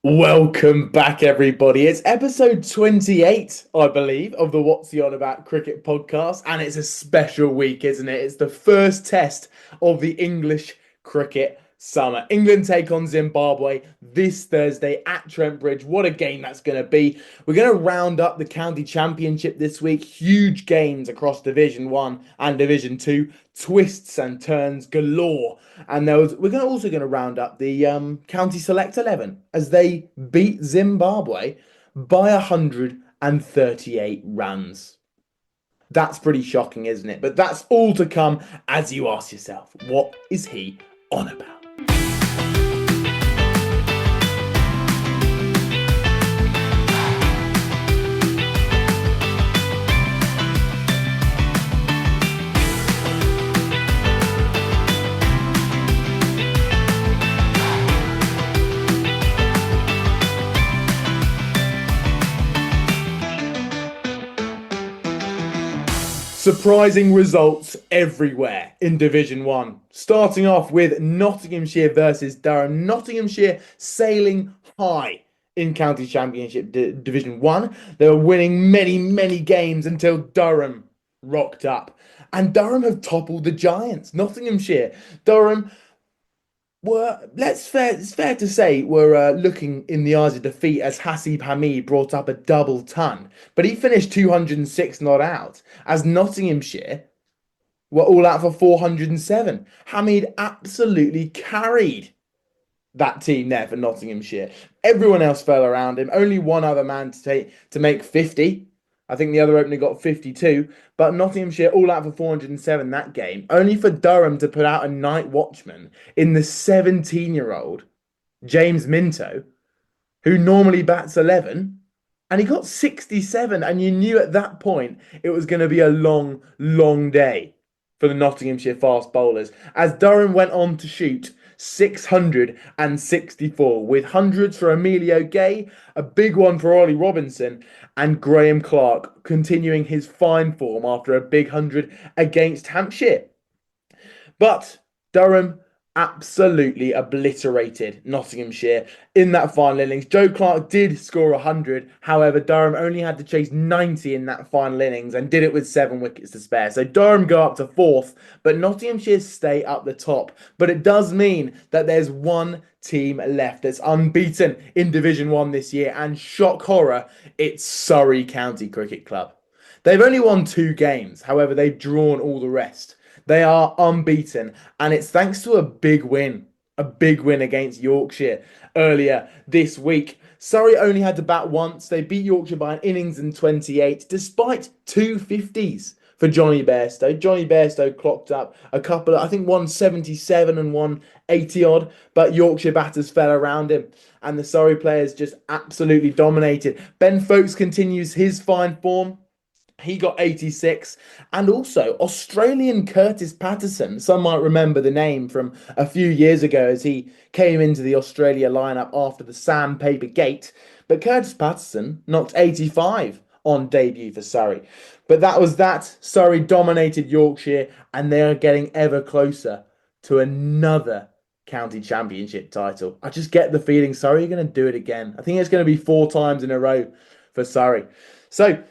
Welcome back, everybody. It's episode 28, I believe, of the What's the On About Cricket podcast, and it's a special week, isn't it? It's the first test of the English cricket summer. England take on Zimbabwe this Thursday at Trent Bridge. What a game that's going to be. We're going to round up the county championship this week. Huge games across Division 1 and Division 2. Twists and turns galore. And we're also going to round up the county select 11 as they beat Zimbabwe by 138 runs. That's pretty shocking, isn't it? But that's all to come as you ask yourself, what is he on about? Surprising results everywhere in Division 1. Starting off with Nottinghamshire versus Durham. Nottinghamshire sailing high in County Championship Division 1. They were winning many, many games until Durham rocked up. And Durham have toppled the Giants. Nottinghamshire. Durham it's fair to say, were looking in the eyes of defeat as Hasib Hamid brought up a double ton. But he finished 206 not out, as Nottinghamshire were all out for 407. Hamid absolutely carried that team there for Nottinghamshire. Everyone else fell around him. Only one other man to make 50. I think the other opener got 52, but Nottinghamshire all out for 407 that game, only for Durham to put out a night watchman in the 17-year-old James Minto, who normally bats 11, and he got 67, and you knew at that point it was going to be a long, long day for the Nottinghamshire fast bowlers, as Durham went on to shoot 664 with hundreds for Emilio Gay, a big one for Ollie Robinson, and Graham Clark continuing his fine form after a big 100 against Hampshire. But Durham absolutely obliterated Nottinghamshire in that final innings. Joe Clark did score 100. However, Durham only had to chase 90 in that final innings and did it with 7 wickets to spare. So Durham go up to 4th, but Nottinghamshire stay up the top. But it does mean that there's one team left that's unbeaten in Division 1 this year. And shock horror, it's Surrey County Cricket Club. They've only won 2 games. However, they've drawn all the rest. They are unbeaten, and it's thanks to a big win against Yorkshire earlier this week. Surrey only had to bat once. They beat Yorkshire by an innings and 28, despite 250s for Johnny Bairstow. Johnny Bairstow clocked up a couple, I think 177 and 180 odd, but Yorkshire batters fell around him, and the Surrey players just absolutely dominated. Ben Folkes continues his fine form. He got 86. And also, Australian Curtis Patterson, some might remember the name from a few years ago as he came into the Australia lineup after the Sandpaper Gate. But Curtis Patterson knocked 85 on debut for Surrey. But that was that. Surrey dominated Yorkshire, and they are getting ever closer to another county championship title. I just get the feeling Surrey are going to do it again. I think it's going to be 4 times in a row for Surrey. So,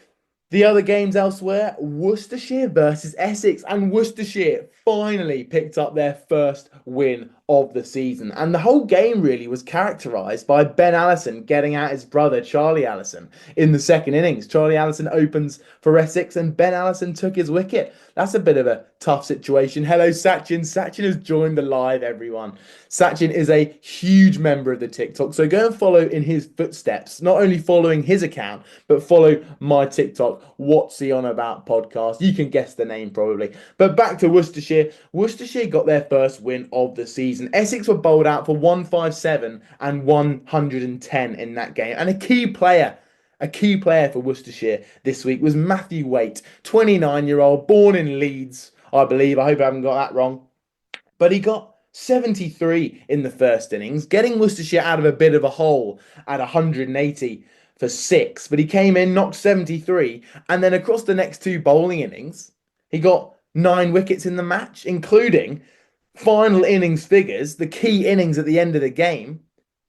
the other games elsewhere, Worcestershire versus Essex, and Worcestershire finally picked up their first win of the season. And the whole game really was characterised by Ben Allison getting out his brother, Charlie Allison, in the second innings. Charlie Allison opens for Essex and Ben Allison took his wicket. That's a bit of a tough situation. Hello, Sachin. Sachin has joined the live, everyone. Sachin is a huge member of the TikTok, so go and follow in his footsteps. Not only following his account, but follow my TikTok, What's He On About podcast. You can guess the name probably. But back to Worcestershire. Worcestershire got their first win of the season. Essex were bowled out for 157 and 110 in that game. And a key player for Worcestershire this week was Matthew Waite, 29-year-old, born in Leeds, I believe. I hope I haven't got that wrong. But he got 73 in the first innings, getting Worcestershire out of a bit of a hole at 180 for 6. But he came in, knocked 73, and then across the next 2 bowling innings, he got 9 wickets in the match, including final innings figures, the key innings at the end of the game.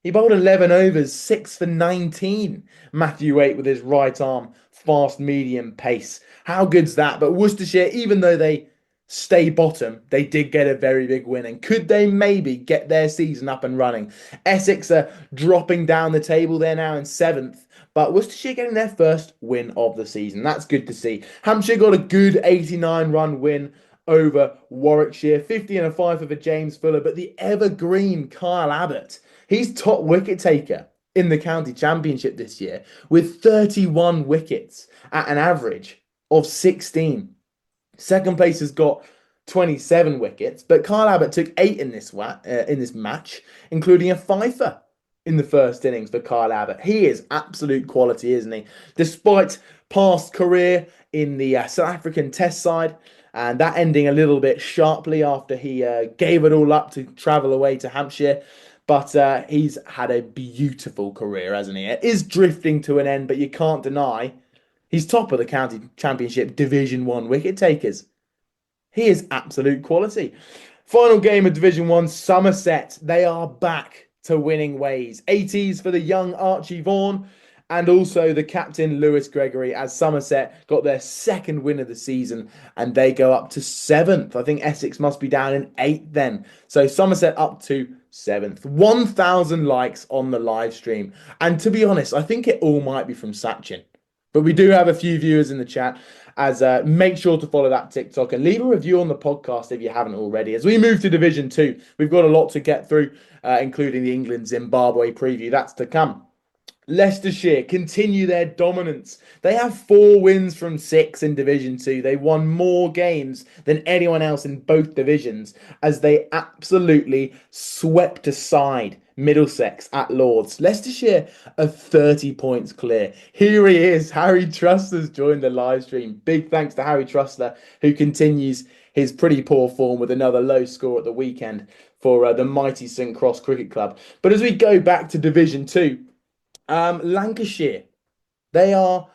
He bowled 11 overs, 6 for 19. Matthew Waite with his right arm, fast medium pace. How good's that? But Worcestershire, even though they stay bottom, they did get a very big win. And could they maybe get their season up and running? Essex are dropping down the table. They're now in seventh. But Worcestershire getting their first win of the season. That's good to see. Hampshire got a good 89-run win over Warwickshire. 50 and a 5 for James Fuller. But the evergreen Kyle Abbott, he's top wicket taker in the county championship this year with 31 wickets at an average of 16. Second place has got 27 wickets, but Kyle Abbott took 8 in this match, including a fifer in the first innings for Kyle Abbott. He is absolute quality, isn't he? Despite past career in the South African Test side, and that ending a little bit sharply after he gave it all up to travel away to Hampshire. But he's had a beautiful career, hasn't he? It is drifting to an end, but you can't deny he's top of the county championship Division 1 wicket takers. He is absolute quality. Final game of Division 1, Somerset. They are back to winning ways. 80s for the young Archie Vaughan and also the captain Lewis Gregory, as Somerset got their second win of the season and they go up to 7th. I think Essex must be down in 8th then. So Somerset up to 7th. 1,000 likes on the live stream. And to be honest, I think it all might be from Sachin. But we do have a few viewers in the chat. As make sure to follow that TikTok and leave a review on the podcast if you haven't already. As we move to Division 2, we've got a lot to get through, including the England-Zimbabwe preview. That's to come. Leicestershire continue their dominance. They have 4 wins from 6 in Division 2. They won more games than anyone else in both divisions as they absolutely swept aside Middlesex at Lords. Leicestershire are 30 points clear. Here he is. Harry Truster's joined the live stream. Big thanks to Harry Truster, who continues his pretty poor form with another low score at the weekend for the mighty St Cross Cricket Club. But as we go back to Division 2, Lancashire, they are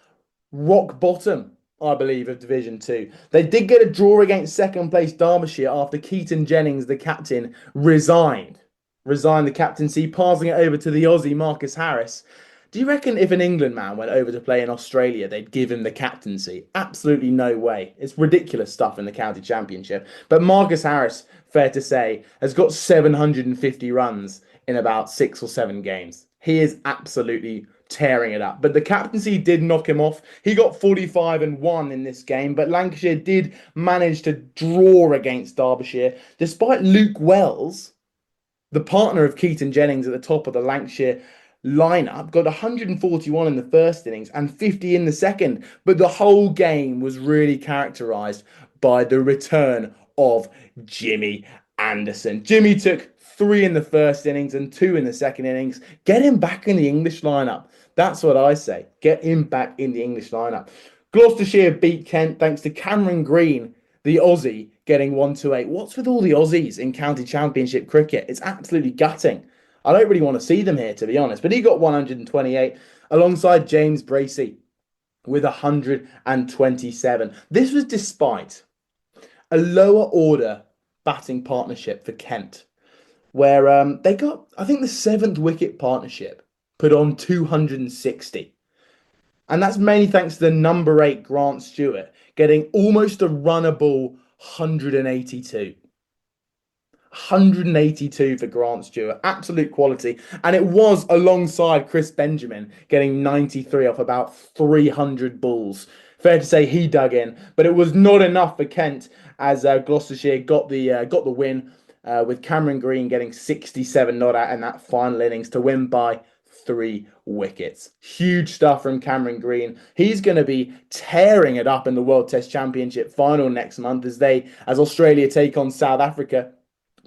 rock bottom, I believe, of Division 2. They did get a draw against second place Derbyshire after Keaton Jennings, the captain, resigned the captaincy, passing it over to the Aussie Marcus Harris. Do you reckon if an England man went over to play in Australia, they'd give him the captaincy? Absolutely no way. It's ridiculous stuff in the county championship. But Marcus Harris, fair to say, has got 750 runs in about 6 or 7 games. He is absolutely tearing it up. But the captaincy did knock him off. He got 45 and 1 in this game, but Lancashire did manage to draw against Derbyshire, despite Luke Wells, the partner of Keaton Jennings at the top of the Lancashire lineup, got 141 in the first innings and 50 in the second. But the whole game was really characterised by the return of Jimmy Anderson. Jimmy took 3 in the first innings and 2 in the second innings. Get him back in the English lineup. That's what I say. Get him back in the English lineup. Gloucestershire beat Kent thanks to Cameron Green, the Aussie, getting 128. What's with all the Aussies in county championship cricket? It's absolutely gutting. I don't really want to see them here, to be honest. But he got 128 alongside James Bracey with 127. This was despite a lower order batting partnership for Kent, where they got, I think, the 7th wicket partnership put on 260. And that's mainly thanks to the number 8 Grant Stewart getting almost a runnable 182. 182 for Grant Stewart. Absolute quality. And it was alongside Chris Benjamin getting 93 off about 300 balls. Fair to say he dug in, but it was not enough for Kent as Gloucestershire got the win with Cameron Green getting 67 not out in that final innings to win by 3 wickets. Huge stuff from Cameron Green. He's going to be tearing it up in the World Test Championship final next month as Australia take on South Africa.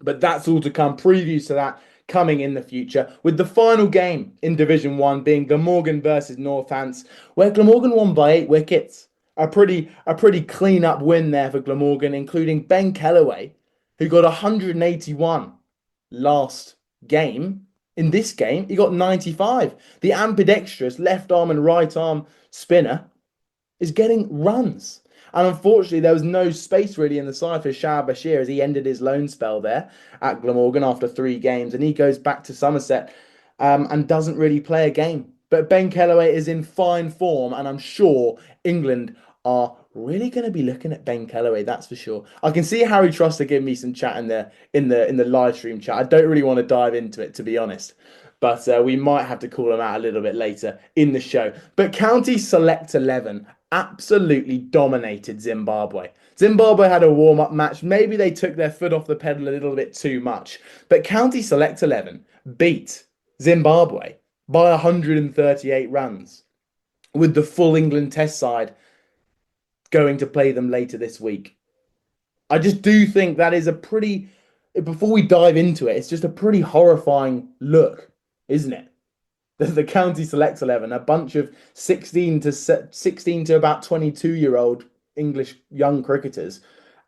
But that's all to come. Previews to that coming in the future, with the final game in Division 1 being Glamorgan versus Northants, where Glamorgan won by 8 wickets. A pretty clean up win there for Glamorgan, including Ben Kellaway, who got 181 last game. In this game, he got 95. The ambidextrous left arm and right arm spinner is getting runs. And unfortunately, there was no space really in the side for Shah Bashir as he ended his loan spell there at Glamorgan after 3 games. And he goes back to Somerset and doesn't really play a game. But Ben Kellaway is in fine form, and I'm sure England are really going to be looking at Ben Kellaway. That's for sure. I can see Harry Truster giving me some chat in the live stream chat. I don't really want to dive into it, to be honest, but we might have to call him out a little bit later in the show. But County Select 11 absolutely dominated Zimbabwe. Zimbabwe had a warm-up match. Maybe they took their foot off the pedal a little bit too much, but County Select 11 beat Zimbabwe by 138 runs, with the full England Test side going to play them later this week. I just do think that is a pretty, before we dive into it, it's just a pretty horrifying look, isn't it? The County Select 11, a bunch of 16 to about 22-year-old English young cricketers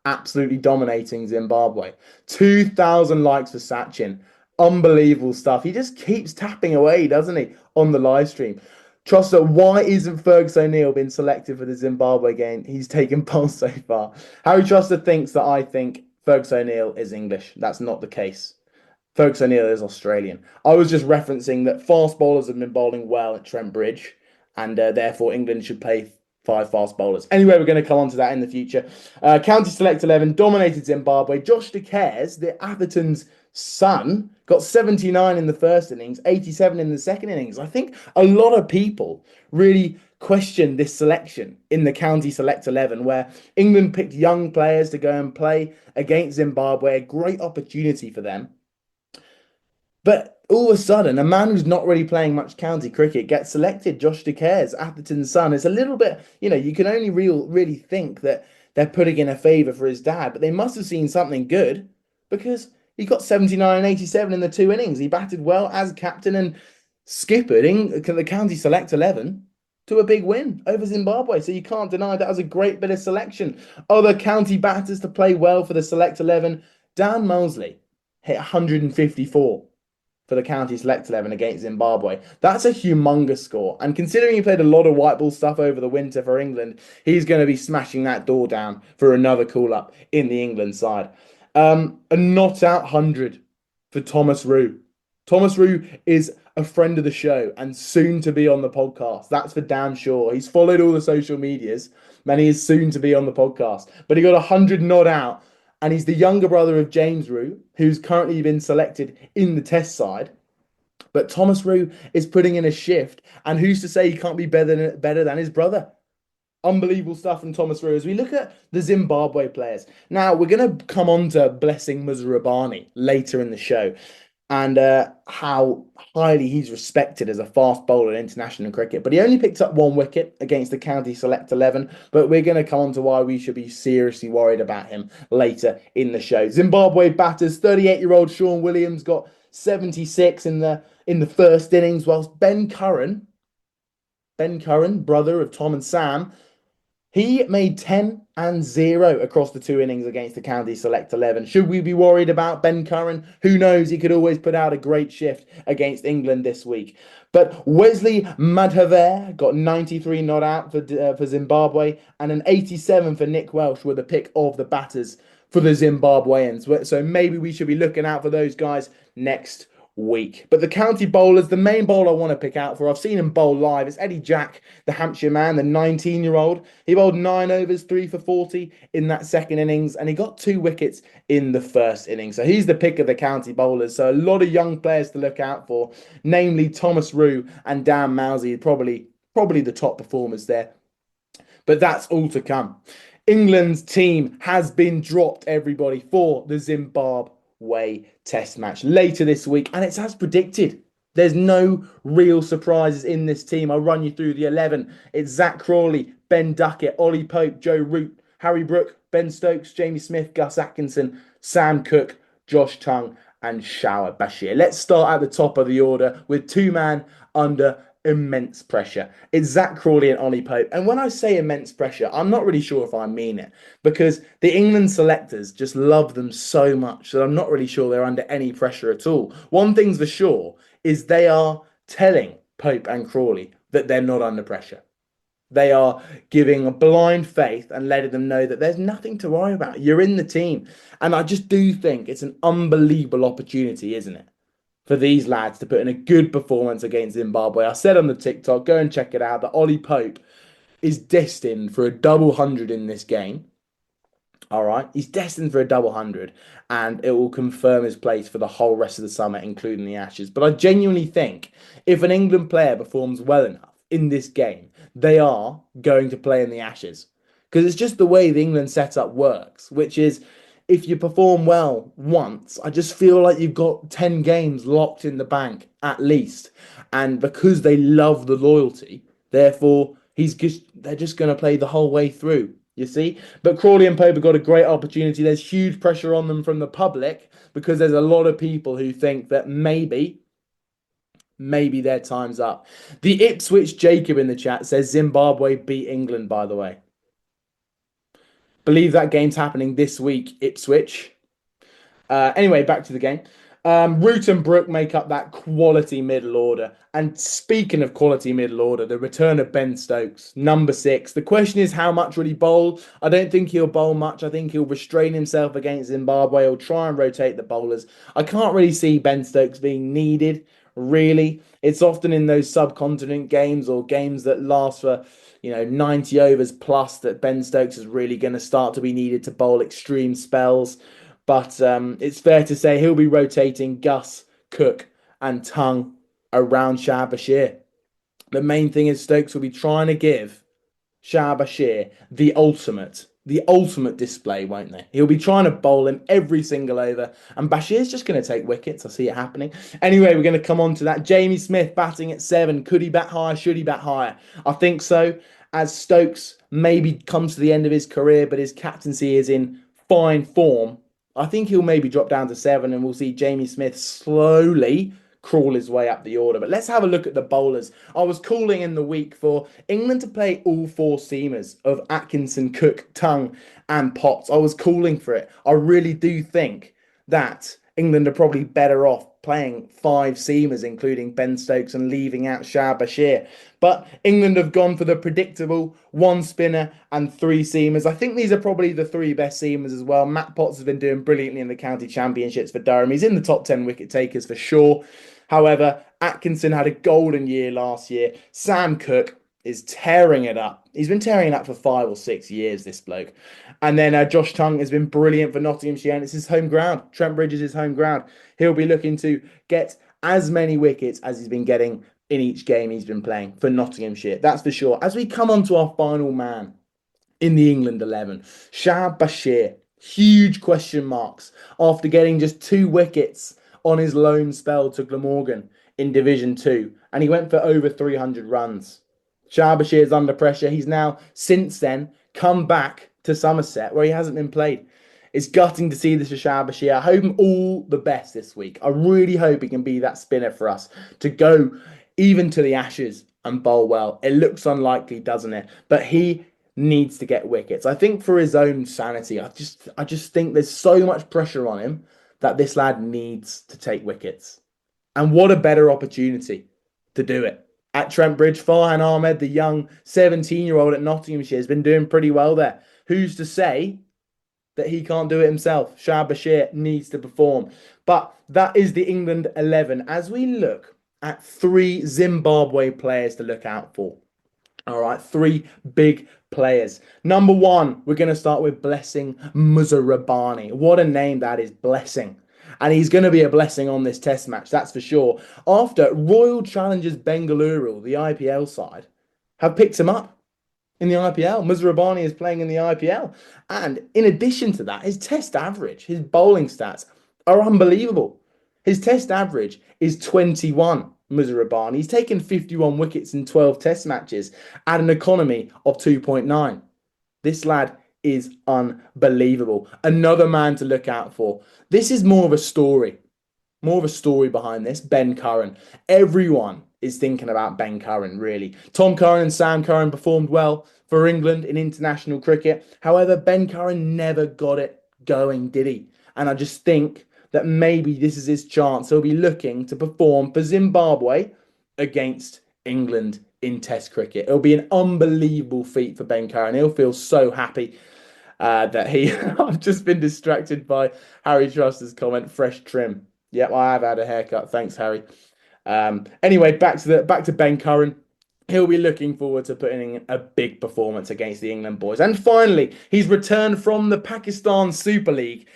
absolutely dominating Zimbabwe. 2,000 likes for Sachin. Unbelievable stuff. He just keeps tapping away, doesn't he, on the live stream. Truster, why isn't Fergus O'Neill been selected for the Zimbabwe game? He's taken polls so far. Harry Truster thinks that I think Fergus O'Neill is English. That's not the case. Fergus O'Neill is Australian. I was just referencing that fast bowlers have been bowling well at Trent Bridge, and therefore England should play five fast bowlers. Anyway, we're going to come on to that in the future. County Select 11 dominated Zimbabwe. Josh De Cares, the Atherton's son, got 79 in the first innings, 87 in the second innings. I think a lot of people really questioned this selection in the County Select 11, where England picked young players to go and play against Zimbabwe. A great opportunity for them. But all of a sudden, a man who's not really playing much county cricket gets selected. Josh De Cares, Atherton's son. It's a little bit, you can only really think that they're putting in a favour for his dad, but they must have seen something good, because he got 79 and 87 in the two innings. He batted well as captain and skippered the County Select 11 to a big win over Zimbabwe. So you can't deny that was a great bit of selection. Other county batters to play well for the Select 11. Dan Mosley hit 154 for the County Select 11 against Zimbabwe. That's a humongous score. And considering he played a lot of white ball stuff over the winter for England, he's going to be smashing that door down for another call-up in the England side. A not-out 100 for Thomas Rue. Thomas Rue is a friend of the show and soon to be on the podcast. That's for damn sure. He's followed all the social medias, and he is soon to be on the podcast. But he got 100 not out, and he's the younger brother of James Rue, who's currently been selected in the Test side. But Thomas Rue is putting in a shift, and who's to say he can't be better than his brother? Unbelievable stuff from Thomas Rue. As we look at the Zimbabwe players, now we're going to come on to Blessing Muzarabani later in the show, and how highly he's respected as a fast bowler in international cricket. But he only picked up one wicket against the County Select 11. But we're going to come on to why we should be seriously worried about him later in the show. Zimbabwe batters, 38-year-old Sean Williams got 76 in the first innings, whilst Ben Curran, brother of Tom and Sam, he made 10 and 0 across the two innings against the County Select 11. Should we be worried about Ben Curran? Who knows? He could always put out a great shift against England this week. But Wesley Madhaver got 93 not out for Zimbabwe, and an 87 for Nick Welsh were the pick of the batters for the Zimbabweans. So maybe we should be looking out for those guys next week. But the county bowlers, the main bowler I want to pick out for, I've seen him bowl live. It's Eddie Jack, the Hampshire man, the 19-year-old. He bowled 9 overs, 3 for 40 in that second innings, and he got 2 wickets in the first innings. So he's the pick of the county bowlers. So a lot of young players to look out for, namely Thomas Rue and Dan Mousey, probably the top performers there. But that's all to come. England's team has been dropped, everybody, for the Zimbabwe Test match later this week, and it's as predicted. There's no real surprises in this team. I'll run you through the 11. It's Zach Crawley, Ben Duckett, Ollie Pope, Joe Root, Harry Brook, Ben Stokes, Jamie Smith, Gus Atkinson, Sam Cook, Josh Tongue, and Shower Bashir. Let's start at the top of the order with two man under immense pressure. It's Zach Crawley and Ollie Pope. And when I say immense pressure, I'm not really sure if I mean it, because the England selectors just love them so much that I'm not really sure they're under any pressure at all. One thing's for sure is they are telling Pope and Crawley that they're not under pressure. They are giving a blind faith and letting them know that there's nothing to worry about. You're in the team. And I just do think it's an unbelievable opportunity, isn't it? for these lads to put in a good performance against Zimbabwe. I said on the TikTok, go and check it out, that Ollie Pope is destined for a double hundred in this game. All right, he's destined for a double hundred, and it will confirm his place for the whole rest of the summer, including the Ashes. But I genuinely think if an England player performs well enough in this game, they are going to play in the Ashes because it's just the way the England setup works, which is if you perform well once, I just feel like you've got 10 games locked in the bank at least. And because they love the loyalty, therefore they're just going to play the whole way through. You see? But Crawley and Pope have got a great opportunity. There's huge pressure on them from the public because there's a lot of people who think that maybe their time's up. The Ipswich Jacob in the chat says Zimbabwe beat England, by the way. Believe that game's happening this week, Ipswich. Anyway, back to the game. Root and Brook make up that quality middle order. And speaking of quality middle order, the return of Ben Stokes, number 6. The question is, how much will he bowl? I don't think he'll bowl much. I think he'll restrain himself against Zimbabwe. He'll try and rotate the bowlers. I can't really see Ben Stokes being needed, really. It's often in those subcontinent games or games that last for 90 overs plus that Ben Stokes is really going to start to be needed to bowl extreme spells. But it's fair to say he'll be rotating Gus, Cook, and Tongue around Shah Bashir. The main thing is Stokes will be trying to give Shah Bashir the ultimate display, won't they? He'll be trying to bowl him every single over, and Bashir's just going to take wickets. I see it happening. Anyway, we're going to come on to that. Jamie Smith batting at 7. Could he bat higher? Should he bat higher? I think so. As Stokes maybe comes to the end of his career, but his captaincy is in fine form, I think he'll maybe drop down to 7 and we'll see Jamie Smith slowly crawl his way up the order. But let's have a look at the bowlers. I was calling in the week for England to play all 4 seamers of Atkinson, Cook, Tongue and Potts. I was calling for it. I really do think that England are probably better off playing 5 seamers, including Ben Stokes, and leaving out Shah Bashir. But England have gone for the predictable 1 spinner and 3 seamers. I think these are probably the 3 best seamers as well. Matt Potts has been doing brilliantly in the county championships for Durham. He's in the top 10 wicket takers for sure. However, Atkinson had a golden year last year. Sam Cook is tearing it up. He's been tearing it up for 5 or 6 years, this bloke. And then Josh Tongue has been brilliant for Nottinghamshire, and it's his home ground. Trent Bridge is his home ground. He'll be looking to get as many wickets as he's been getting in each game he's been playing for Nottinghamshire. That's for sure. As we come on to our final man in the England 11, Shah Bashir. Huge question marks after getting just 2 wickets on his loan spell to Glamorgan in Division 2. And he went for over 300 runs. Shah Bashir is under pressure. He's now, since then, come back to Somerset where he hasn't been played. It's gutting to see this for Shah Bashir. I hope him all the best this week. I really hope he can be that spinner for us to go even to the Ashes and bowl well. It looks unlikely, doesn't it? But he needs to get wickets. I think for his own sanity, I just think there's so much pressure on him that this lad needs to take wickets. And what a better opportunity to do it. At Trent Bridge, Farhan Ahmed, the young 17-year-old at Nottinghamshire, has been doing pretty well there. Who's to say that he can't do it himself? Shah Bashir needs to perform. But that is the England 11 as we look at 3 Zimbabwe players to look out for. All right, 3 big players. Number 1, we're going to start with Blessing Muzarabani. What a name that is, Blessing. And he's going to be a blessing on this test match, that's for sure. After Royal Challengers Bengaluru, the IPL side, have picked him up in the IPL. Muzarabani is playing in the IPL. And in addition to that, his test average, his bowling stats are unbelievable. His test average is 21. Muzarabani. He's taken 51 wickets in 12 test matches at an economy of 2.9. This lad is unbelievable. Another man to look out for. This is more of a story. More of a story behind this. Ben Curran. Everyone is thinking about Ben Curran, really. Tom Curran and Sam Curran performed well for England in international cricket. However, Ben Curran never got it going, did he? And I just think that maybe this is his chance. He'll be looking to perform for Zimbabwe against England in Test cricket. It'll be an unbelievable feat for Ben Curran. He'll feel so happy that he... I've just been distracted by Harry Truster's comment, fresh trim. Yep, I have had a haircut. Thanks, Harry. Anyway, back to Ben Curran. He'll be looking forward to putting in a big performance against the England boys. And finally, he's returned from the Pakistan Super League,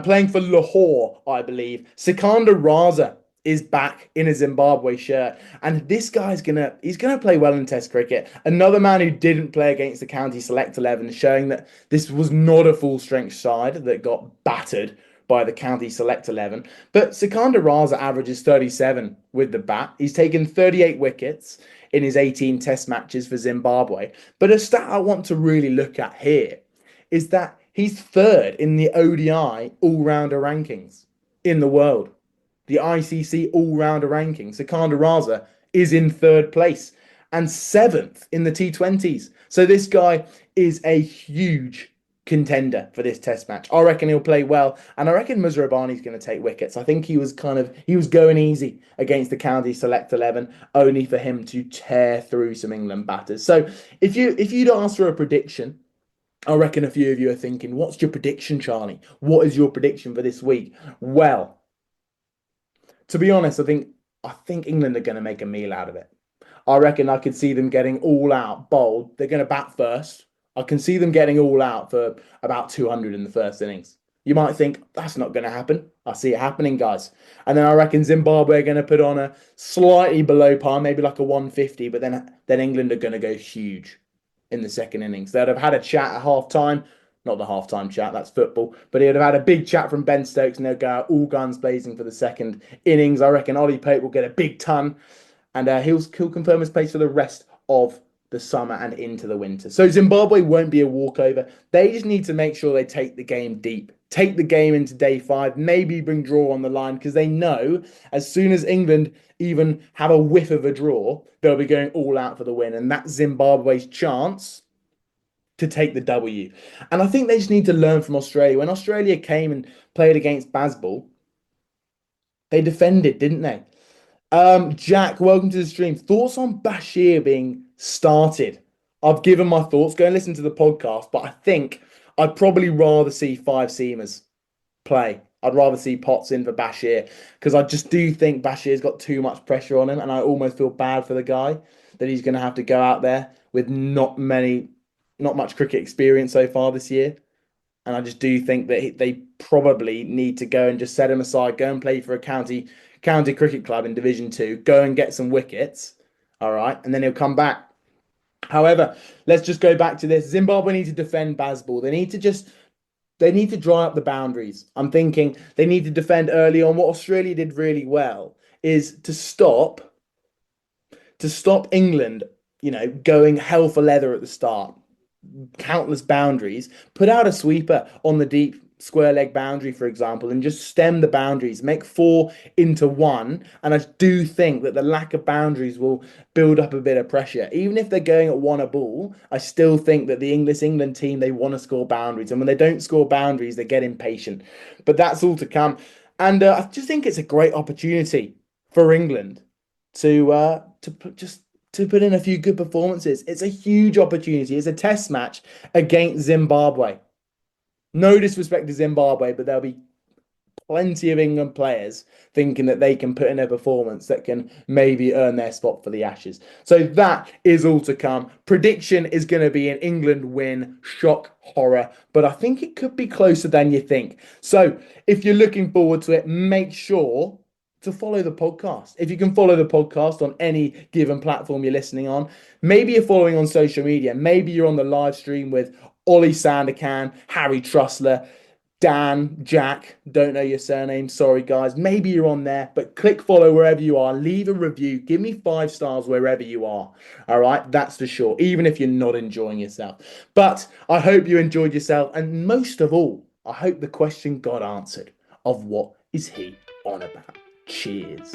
playing for Lahore, I believe. Sikandar Raza is back in a Zimbabwe shirt, and this guy's gonna play well in Test cricket. Another man who didn't play against the county select 11, showing that this was not a full strength side that got battered by the county select 11. But Sikandar Raza averages 37 with the bat. He's taken 38 wickets in his 18 test matches for Zimbabwe. But a stat I want to really look at here is that he's third in the ODI all-rounder rankings in the world. The ICC all-rounder rankings. Sikandar Raza is in third place and seventh in the T20s. So this guy is a huge contender for this test match. I reckon he'll play well, and I reckon Muzrabani's going to take wickets. I think he was going easy against the county select 11, only for him to tear through some England batters. So if you'd ask for a prediction, I reckon a few of you are thinking, what's your prediction, Charlie? What is your prediction for this week? Well, to be honest, I think England are going to make a meal out of it. I reckon I could see them getting all out, bowled. They're going to bat first. I can see them getting all out for about 200 in the first innings. You might think that's not going to happen. I see it happening, guys. And then I reckon Zimbabwe are going to put on a slightly below par, maybe like a 150, but then England are going to go huge in the second innings. They'd have had a chat at half time. Not the halftime chat, that's football. But he'd have had a big chat from Ben Stokes and they'll go out all guns blazing for the second innings. I reckon Ollie Pope will get a big ton and he'll confirm his place for the rest of the summer and into the winter. So Zimbabwe won't be a walkover. They just need to make sure they take the game deep, take the game into day 5, maybe bring draw on the line because they know as soon as England even have a whiff of a draw, they'll be going all out for the win. And that's Zimbabwe's chance to take the W. And I think they just need to learn from Australia. When Australia came and played against Bazball, they defended, didn't they? Jack, welcome to the stream. Thoughts on Bashir being started? I've given my thoughts. Go and listen to the podcast, but I think I'd probably rather see 5-seamers play. I'd rather see Potts in for Bashir because I just do think Bashir's got too much pressure on him, and I almost feel bad for the guy that he's going to have to go out there with not much cricket experience so far this year. And I just do think that they probably need to go and just set him aside, go and play for a county cricket club in Division 2, go and get some wickets, all right, and then he'll come back. However, let's just go back to this. Zimbabwe need to defend Bazball. They need to dry up the boundaries. I'm thinking they need to defend early on. What Australia did really well is to stop England, going hell for leather at the start. Countless boundaries, put out a sweeper on the deep square leg boundary, for example, and just stem the boundaries, make 4 into 1. And I do think that the lack of boundaries will build up a bit of pressure. Even if they're going at 1 a ball, I still think that the England team, they want to score boundaries. And when they don't score boundaries, they get impatient. But that's all to come. And I just think it's a great opportunity for England to put in a few good performances. It's a huge opportunity. It's a test match against Zimbabwe. No disrespect to Zimbabwe, but there'll be plenty of England players thinking that they can put in a performance that can maybe earn their spot for the Ashes. So that is all to come. Prediction is going to be an England win, shock, horror, but I think it could be closer than you think. So if you're looking forward to it, make sure to follow the podcast. If you can follow the podcast on any given platform you're listening on, maybe you're following on social media, maybe you're on the live stream with Ollie Sandercan, Harry Trussler, Dan, Jack, don't know your surname, sorry guys. Maybe you're on there, but click follow wherever you are. Leave a review. Give me 5 stars wherever you are. All right, that's for sure, even if you're not enjoying yourself. But I hope you enjoyed yourself, and most of all, I hope the question got answered of what is he on about. Cheers.